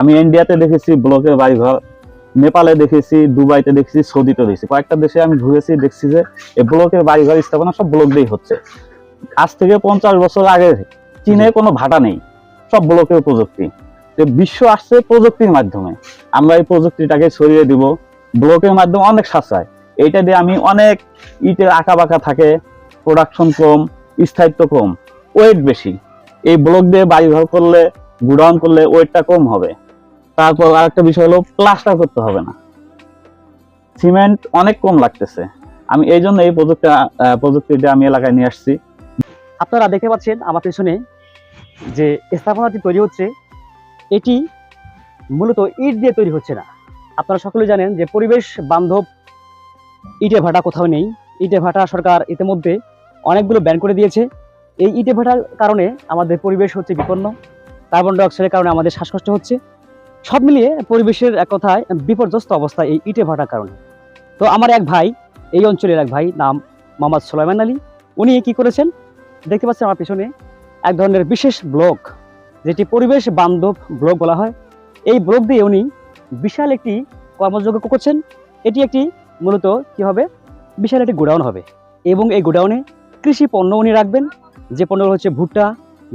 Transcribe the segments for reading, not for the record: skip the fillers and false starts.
আমি ইন্ডিয়াতে দেখেছি ব্লকের বাড়িঘর, নেপালে দেখেছি, দুবাইতে দেখেছি, সৌদিতে দেখেছি, কয়েকটা দেশে আমি ঘুরেছি, দেখছি যে এই ব্লকের বাড়িঘর স্থাপনা সব ব্লক দিয়েই হচ্ছে। আজ থেকে 50 বছর আগে চীনে কোনো ভাটা নেই, সব ব্লকের প্রযুক্তি। বিশ্ব আসছে প্রযুক্তির মাধ্যমে, আমরা এই প্রযুক্তিটাকে ছড়িয়ে দিব। ব্লকের মাধ্যমে অনেক সাশ্রয়, এইটা দিয়ে আমি অনেক ইটের আঁকা বাঁকা থাকে, প্রোডাকশন কম, স্থায়িত্ব কম, ওয়েট বেশি। এই ব্লক দিয়ে বাড়িঘর করলে, গুডাউন করলে ওয়েটটা কম হবে। তারপর আরেকটা বিষয় হলো প্লাস্টার করতে হবে না, সিমেন্ট অনেক কম লাগতেছে। আমি এই জন্য এই প্রযুক্তিটা আমি এলাকায় নিয়ে আসছি। আপনারা দেখতে পাচ্ছেন আমার পেছনে যে স্থাপনাটি তৈরি হচ্ছে, এটি মূলত ইট দিয়ে তৈরি হচ্ছে না। আপনারা সকলে জানেন যে পরিবেশ বান্ধব ইটে ভাটা কোথাও নেই। ইটে ভাটা সরকার ইতিমধ্যে অনেকগুলো ব্যান করে দিয়েছে। এই ইটে ভাটার কারণে আমাদের পরিবেশ হচ্ছে বিপন্ন, কার্বন ডাইঅক্সাইডের কারণে আমাদের শ্বাসকষ্ট হচ্ছে, সব মিলিয়ে পরিবেশের এক কথায় বিপর্যস্ত অবস্থা এই ইটে ভাটার কারণে। তো আমার এক ভাই, এই অঞ্চলের এক ভাই, নাম মোহাম্মদ সুলাইমান আলী, উনি কি করেছেন দেখতে পাচ্ছেন আমার পিছনে, এক ধরনের বিশেষ ব্লক, যেটি পরিবেশ বান্ধব ব্লক বলা হয়। এই ব্লক দিয়ে উনি বিশাল একটি কর্মযজ্ঞ করছেন। এটি একটি মূলত কি হবে, বিশাল একটি গোডাউন হবে, এবং এই গোডাউনে কৃষি পণ্য উনি রাখবেন, যে পণ্য হচ্ছে ভুট্টা,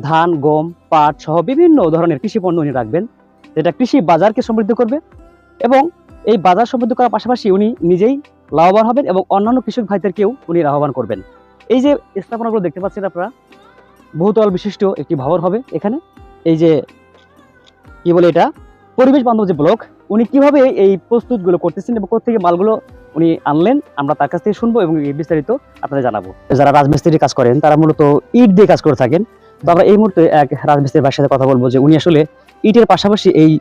ধান, গম, পাট সহ বিভিন্ন ধরনের কৃষি পণ্য উনি রাখবেন, যেটা কৃষি বাজারকে সমৃদ্ধ করবে। এবং এই বাজার সমৃদ্ধ করার পাশাপাশি উনি নিজেই লাভবান হবেন এবং অন্যান্য কৃষক ভাইদেরকেও উনি লাভবান করবেন। এই যে স্থাপনাগুলো দেখতে পাচ্ছেন আপনারা, বহুতল বিশিষ্ট একটি ভবন হবে এখানে। এই যে কি বলে এটা, পরিবেশ বান্ধব যে ব্লক, উনি কিভাবে এই প্রস্তুতগুলো করতেছেন এবং কোথেকে মালগুলো উনি আনলেন, আমরা তার কাছ থেকে শুনবো এবং এই বিস্তারিত আপনাদের জানাবো। যারা রাজমিস্ত্রি কাজ করেন তারা মূলত ইট দিয়ে কাজ করে থাকেন। তো আমরা এই মুহূর্তে এক রাজমিস্ত্রির ভাইয়ের সাথে কথা বলবো যে উনি আসলে ইটের পাশাপাশি এই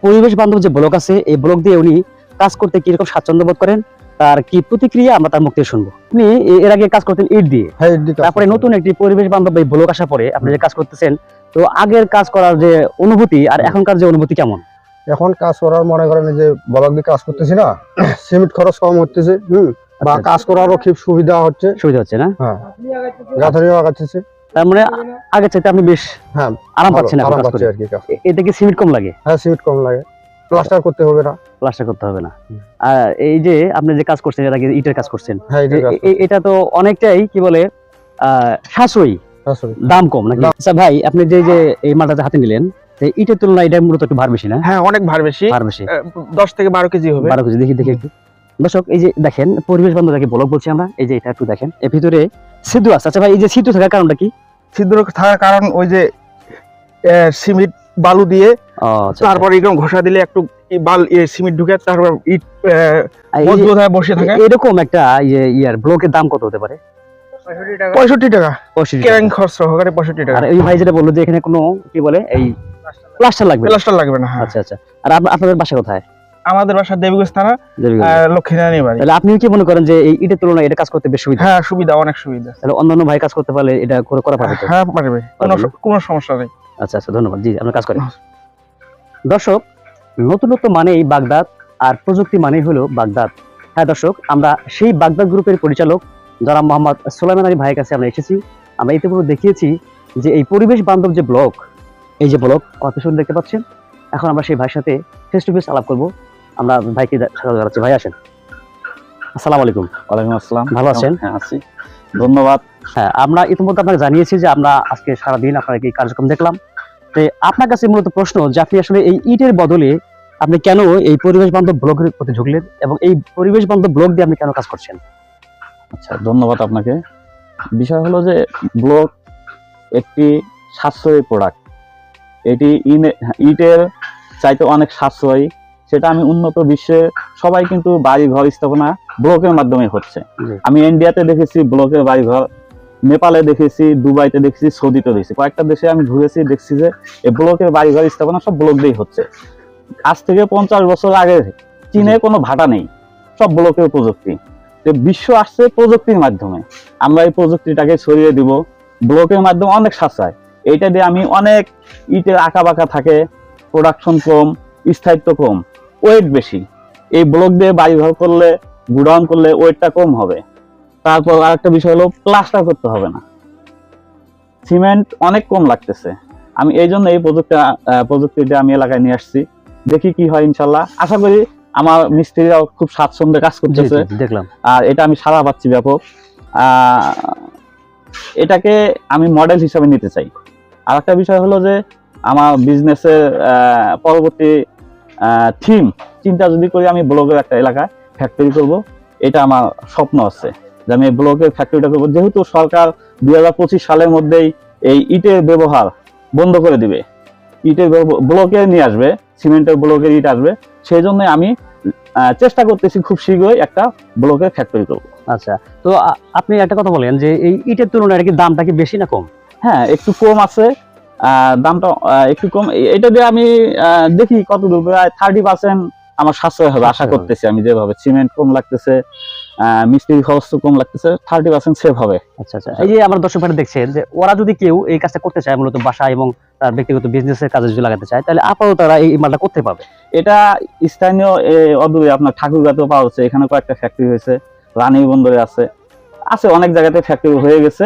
পরিবেশ বান্ধব যে ব্লক আছে, এই ব্লক দিয়ে উনি কাজ করতে কিরকম স্বাচ্ছন্দ্য বোধ করেন, তার কি প্রতিক্রিয়া আমরা তার মুখ থেকে শুনবো। আপনি এর আগে কাজ করতেন ইট দিয়ে, তারপরে নতুন একটি পরিবেশ বান্ধব এই ব্লক আসার পরে আপনি যে কাজ করতেছেন, তো আগের কাজ করার যে অনুভূতি আর এখনকার যে অনুভূতি কেমন? এখন কাজ করার মনে করেন যে ব্লক দিয়ে কাজ করতেছি না, সিমেন্ট খরচ কম হচ্ছে, বা কাজ করারও খুব সুবিধা হচ্ছে না? হ্যাঁ, গাঁথনিও আগাচ্ছে। তার মানে আগের চাইতে আপনি বেশ হ্যাঁ আরাম পাচ্ছেন এখন কাজ করে। আর কি কাজ। এতে কি সিমেন্ট কম লাগে? হ্যাঁ, সিমেন্ট কম লাগে, প্লাস্টার করতে হবে না। প্লাস্টার করতে হবে না। আর এই যে আপনি যে কাজ করছেন, এর আগে ইটের কাজ করছেন, হ্যাঁ, এটা তো অনেকটাই কি বলে সাশ্রয়ী, দাম কম নাকি? আচ্ছা ভাই, আপনি যে এই মালটা হাতে নিলেন, ইটের তুলনায় এটা মূলত একটু ভার বেশি না? হ্যাঁ, অনেক ভার বেশি, 10 থেকে 12 কেজি হবে। 12 কেজি। দেখি একটু দর্শক, এই যে দেখেন পরিবেশ বান্ধব যাকে ব্লক বলছি আমরা, এই যে এটা একটু দেখেন, এর ভিতরে ছিদ্র আছে। আচ্ছা ভাই, এই যে ছিদ্র থাকার কারণটা কি? ছিদ্র থাকার কারণ ওই যে সিমেন্ট বালু দিয়ে তারপর এরকম ঘষা দিলে একটু সিমেন্ট ঢুকে তারপর ইট মজবুত হয়ে বসে থাকে। এরকম একটা ইয়ার ব্লকের দাম কত হতে পারে? 65 টাকা কেরাং খরচ সহকারে 65 টাকা। আর এই ভাই যেটা বললো যে এখানে কোনো কি বলে এই প্লাস্টার লাগবে না। হ্যাঁ। আচ্ছা আচ্ছা। আর আপনাদের বাসা কোথায়? আমাদের বাসা দেবীগঞ্জ থানা, লক্ষ্মীনারায়ণ বাড়ি। তাহলে আপনি কি মনে করেন যে এই ইটের তুলনায় এটা কাজ করতে বেশ সুবিধা? হ্যাঁ, সুবিধা, অনেক সুবিধা। তাহলে অন্যান্য ভাই কাজ করতে পারলে এটা করা পারবে তো? হ্যাঁ, পারবে, কোনো সমস্যা নেই। আচ্ছা আচ্ছা, ধন্যবাদ। জি, আমরা কাজ করি। দর্শক, নতুনত্ব মানেই বাগদাদ, আর প্রযুক্তি মানেই হলো বাগদাদ। হ্যাঁ দর্শক, আমরা সেই বাগদাদ গ্রুপের পরিচালক যারা মোহাম্মদ সুলাইমান আলী ভাইয়ের কাছে আমরা এসেছি। আমরা ইতিপূর্বে দেখিয়েছি যে এই পরিবেশ বান্ধব যে ব্লক, এই যে ব্লক কত সুন্দর দেখতে পাচ্ছেন। এখন আমরা সেই ভাইয়ের সাথে ফেস টু ফেস আলাপ করবো। আমরা ভাইকে জানাচ্ছি। ভাই আসেন। আসসালামু আলাইকুম। ওয়ালাইকুম আসসালাম। ভালো আছেন? হ্যাঁ, আছি, ধন্যবাদ। হ্যাঁ, আমরা ইতিমধ্যে আপনাকে জানিয়েছি যে আমরা আজকে সারাদিন আপনার এই কার্যক্রম দেখলাম। তো আপনার কাছে মূলত প্রশ্ন যে আপনি আসলে এই ইটের বদলে আপনি কেন এই পরিবেশ বান্ধব ব্লকের প্রতি ঝুঁকলেন এবং এই পরিবেশ বান্ধব ব্লক দিয়ে আপনি কেন কাজ করছেন? আচ্ছা, ধন্যবাদ আপনাকে। বিষয় হলো যে ব্লক একটি সাশ্রয়ী প্রোডাক্ট, এটি ইটের চাইতে অনেক সাশ্রয়ী। সেটা আমি উন্নত বিশ্বে সবাই কিন্তু বাড়ি ঘর স্থাপনা ব্লকের মাধ্যমে হচ্ছে। আমি ইন্ডিয়াতে দেখেছি ব্লকের বাড়ি ঘর, নেপালে দেখেছি, দুবাইতে দেখেছি, সৌদিতে দেখেছি, কয়েকটা দেশে আমি ঘুরেছি, দেখছি যে এই ব্লকের বাড়ি ঘর স্থাপনা সব ব্লক দিয়েই হচ্ছে। আজ থেকে 50 বছর আগে চীনে কোনো ভাটা নেই, সব ব্লকের প্রযুক্তি। বিশ্ব আসছে প্রযুক্তির মাধ্যমে, আমরা এই প্রযুক্তিটাকে ছড়িয়ে দিব। ব্লকের মাধ্যমে অনেক সাশ্রয়, এইটা দিয়ে আমি অনেক ইটের আঁকা বাঁকা থাকে, প্রোডাকশন কম, স্থায়িত্ব কম, ওয়েট বেশি। এই ব্লক দিয়ে বাড়িঘর করলে, গুডাউন করলে ওয়েটটা কম হবে। তারপর আরেকটা বিষয় হলো প্লাস্টার করতে হবে না, সিমেন্ট অনেক কম লাগতেছে। আমি এই জন্য এই প্রযুক্তিটা আমি এলাকায় নিয়ে আসছি। দেখি কি হয় ইনশাল্লাহ। আশা করি আমার মিস্ত্রিরাও খুব স্বাচ্ছন্দ্যে কাজ জি, করতেছে, জি, দেখলাম। আর এটা আমি সাড়া পাচ্ছি ব্যাপক। এটাকে আমি মডেল হিসাবে নিতে চাই। আর একটা বিষয় হলো যে আমার বিজনেসের পরবর্তী থিম চিন্তা যদি করি, আমি ব্লকের একটা এলাকায় ফ্যাক্টরি করব, এটা আমার স্বপ্ন আছে যে আমি এই ব্লকের ফ্যাক্টরিটা করবো। যেহেতু সরকার 2025 সালের মধ্যেই এই ইটের ব্যবহার বন্ধ করে দিবে, ইটের ব্লকে নিয়ে আসবে, সিমেন্টের ব্লকের ইট আসবে, সেই জন্য আমি চেষ্টা করতেছি খুব শীঘ্রই একটা ব্লকের ফ্যাক্টরি করব। আচ্ছা, তো আপনি একটা কথা বলেন যে এই ইটের তুলনায় এটা কি দামটা কি বেশি না কম? হ্যাঁ, একটু কম আছে, দামটা একটু কম। এটা দিয়ে আমি দেখি কত দূর, প্রায় 30% আমার সাশ্রয় হবে আশা করতেছি। আমি যেভাবে সিমেন্ট কম লাগতেছে, মিস্ত্রি খরচ কম লাগতেছে, 30% সেভ হবে। আচ্ছা আচ্ছা, এই যে আমার দর্শক ভাইরা দেখছেন যে ওরা যদি কেউ এই কাজটা করতে চায়, মূলত বাসা এবং তার ব্যক্তিগত বিজনেসের কাজে যদি লাগাতে চায়, তাহলে আপাতত তারা এই মালটা করতে পারবে। এটা স্থানীয় অদূরে আপনার ঠাকুরগাঁতেও পাওয়া যাচ্ছে, এখানে কয়েকটা ফ্যাক্টরি হয়েছে, রানী বন্দরে আছে অনেক জায়গাতে ফ্যাক্টরি হয়ে গেছে,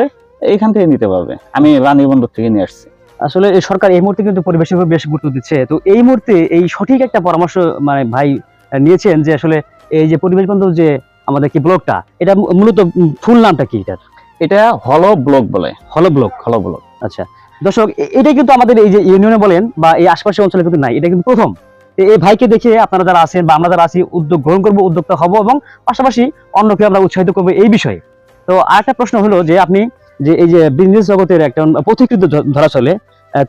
এইখান থেকে নিতে পারবে। আমি রানী বন্দর থেকে নিয়ে আসছি। আসলে এই সরকার এই মুহূর্তে কিন্তু পরিবেশের উপর বেশ গুরুত্ব দিচ্ছে। তো এই মুহূর্তে এই সঠিক একটা পরামর্শ মানে ভাই নিয়েছেন যে আসলে এই যে পরিবেশ বান্ধব যে আমাদের কি ব্লকটা, এটা মূলত ফুল নামটা কি এটার? এটা হলো ব্লক বলে, হলো ব্লক। হলো ব্লক। আচ্ছা দর্শক, এটা কিন্তু আমাদের এই যে ইউনিয়নে বলেন বা এই আশপাশের অঞ্চলে কিন্তু নাই, এটা কিন্তু প্রথম। এই ভাইকে দেখে আপনারা যারা আছেন বা আমরা যারা আছি উদ্যোগ গ্রহণ করবো, উদ্যোক্তা হব এবং পাশাপাশি অন্যকে আমরা উৎসাহিত করবো এই বিষয়ে। তো আরেকটা প্রশ্ন হলো যে আপনি যে এই যে বিজনেস জগতের একটা পথিকৃত ধরা চলে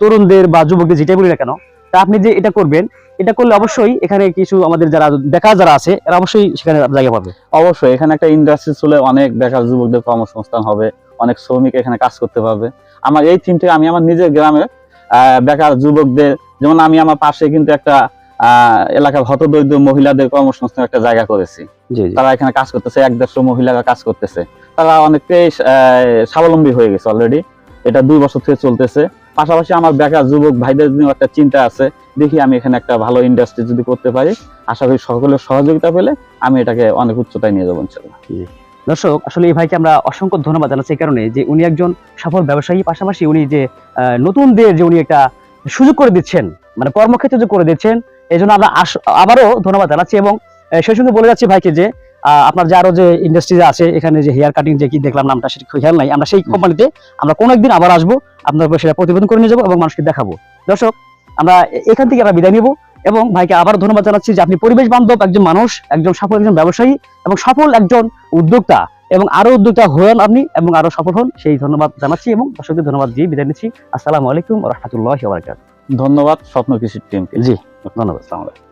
তরুণদের বা যুবকদের যেটাই বলি না কেন, তা আপনি যে এটা করবেন, এটা করলে অবশ্যই এখানে কিছু আমাদের যারা বেকার যারা আছে এরা অবশ্যই সেখানে জায়গা পাবে। অবশ্যই এখানে একটা ইন্ডাস্ট্রি চলে, অনেক বেকার যুবকদের কর্মসংস্থান হবে, অনেক শ্রমিক এখানে কাজ করতে পারবে। আমার এই থিম থেকে আমি আমার নিজের গ্রামে বেকার যুবকদের, যেমন আমি আমার পাশে কিন্তু একটা এলাকার হতদরিদ্র মহিলাদের কর্মসংস্থান একটা জায়গা করেছি। তারা এখানে কাজ করতেছে, 150 মহিলারা কাজ করতেছে, তারা অনেকটাই স্বাবলম্বী হয়ে গেছে অলরেডি। এটা 2 বছর থেকে চলতেছে। পাশাপাশি আমার বেকার যুবক ভাইদের জন্য একটা চিন্তা আছে, দেখি আমি এখানে একটা ভালো ইন্ডাস্ট্রি যদি করতে পারি, আশা করি সকলের সহযোগিতা পেলে আমি এটাকে অনেক উচ্চতায় নিয়ে যাবো ইনশাআল্লাহ। দর্শক, আসলে এই ভাইকে আমরা অসংখ্য ধন্যবাদ জানাচ্ছি এই কারণে যে উনি একজন সফল ব্যবসায়ী, পাশাপাশি উনি যে নতুনদের যে উনি একটা সুযোগ করে দিচ্ছেন, মানে কর্মক্ষেত্র যে করে দিচ্ছেন, এই জন্য আমরা আবারও ধন্যবাদ জানাচ্ছি। এবং সেই সঙ্গে বলে যাচ্ছি ভাইকে যে আপনার যে আরো যে ইন্ডাস্ট্রি আছে এখানে, যে হেয়ার কাটিং যে কি দেখলাম নামটা সেটা খেয়াল নাই, আমরা সেই কোম্পানিতে আমরা কোনো একদিন আবার আসবো, আপনার উপর সেটা প্রতিবেদন করে নিয়ে যাবো এবং মানুষকে দেখাবো। দর্শক, আমরা এখান থেকে আমরা বিদায় নিব এবং ভাইকে আবার ধন্যবাদ জানাচ্ছি যে আপনি পরিবেশ বান্ধব একজন মানুষ, একজন সফল একজন ব্যবসায়ী এবং সফল একজন উদ্যোক্তা, এবং আরো উদ্যোক্তা হন আপনি এবং আরো সফল হন, সেই ধন্যবাদ জানাচ্ছি এবং দর্শকদের ধন্যবাদ দিয়ে বিদায় নিচ্ছি। আসসালামু আলাইকুম ওয়া রাহমাতুল্লাহি ওয়া বারাকাতুহু। ধন্যবাদ স্বপ্ন কৃষির টিমকে। জি, ধন্যবাদ। আসসালামু আলাইকুম।